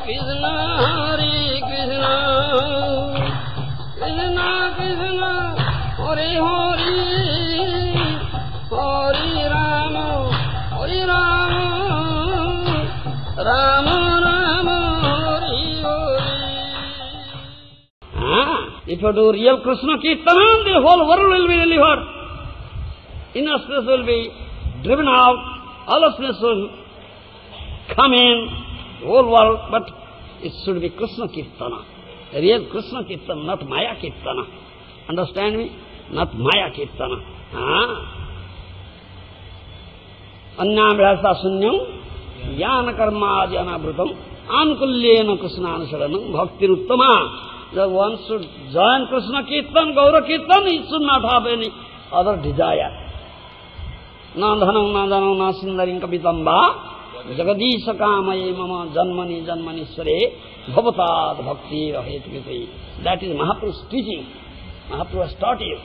Krishna, Hare Krishna, Krishna Krishna, Hare Hare, Hare Rama, Hare Rama, Rama Rama, Hare Hare. If you do real Krishna Kirtana, the whole world will be delivered. Injustice will be driven out, lawlessness will come in, the whole world, but it should be Krishna Kirtana. Real Krishna Kirtana, not Maya Kirtana. Understand me? Not Maya Kirtana. Annam Vyasa Sunyam, Jnana Karma Janabhrutam, Anukulyena Krishna Anusaranam, Bhakti Uttama. The one should join Krishna Kirtan, Gaura Kirtan, he should not have any other desire. Nandhanam Nandanam Nasindarim Kapitamba, Jagadisha Kamaye Mama Janmani Janmanishware, Bhavatad Bhakti Rahetukiti. That is Mahaprabhu's teaching. Mahaprabhu has taught you.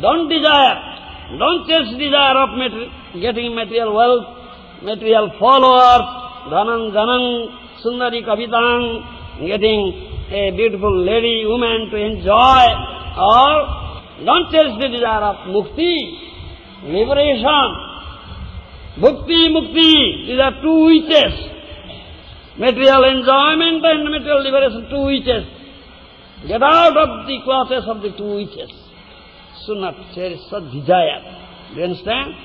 Don't desire, don't chase desire of getting material wealth, material followers, Dhanam Janam, Sundari Kapitang, getting a beautiful lady, woman to enjoy, or don't chase the desire of mukti, liberation. Bhukti, mukti, these are two witches. Material enjoyment and material liberation, two witches. Get out of the clutches of the two witches. Should not cherish such desire. Do you understand?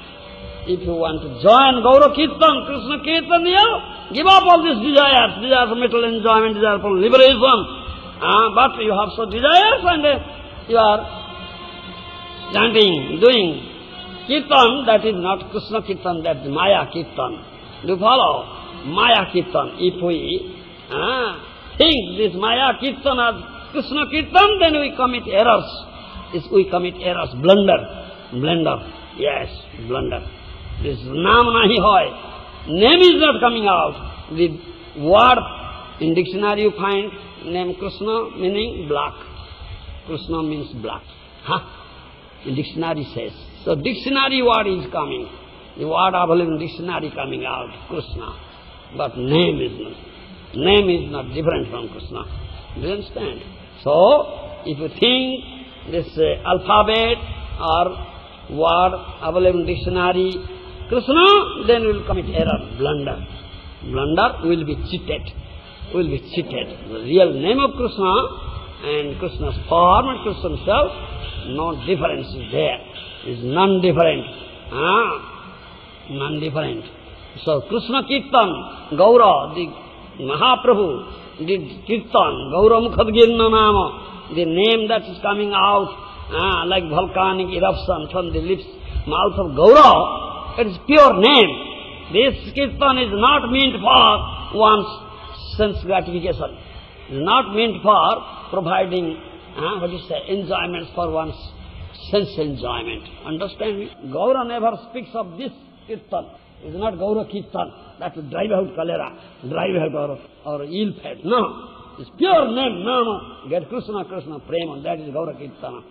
If you want to join Gaura Kirtan, Krishna Kirtan, give up all these desires, desire for material enjoyment, desire for liberation. But you have such desires and you are chanting, doing Kirtan, that is not Krishna Kirtan, that is Maya Kirtan. Do you follow? Maya Kirtan. If we think this Maya Kirtan as Krishna Kirtan, then we commit errors. We commit errors, blunder. Yes, blunder. This Nam nahi hoy. Name is not coming out. The word in dictionary you find name Krishna meaning black. Krishna means black. In dictionary says. So dictionary word is coming. The word available in dictionary coming out, Krishna. But name is not different from Krishna. Do you understand? So, if you think this alphabet or word available in dictionary, Krishna, then we will commit error, blunder. Blunder, we will be cheated. We will be cheated. The real name of Krishna and Krishna's form and Krishna himself, no difference is there. Is non-different. Non-different. So Krishna Kirtan, Gaura, the Mahaprabhu did Kirtan, Gaura Mukhadgirna Nama, the name that is coming out like volcanic eruption from the lips, mouth of Gaura, it is pure name. This Kirtan is not meant for one's sense gratification. It is not meant for providing, enjoyments for one's sense enjoyment. Understand me? Gaura never speaks of this Kirtan. It is not Gaura Kirtan. That will drive out cholera, drive out or ill fate. No. It's pure name, Nama. Get Krishna, Krishna, Prema. That is Gaura Kirtana.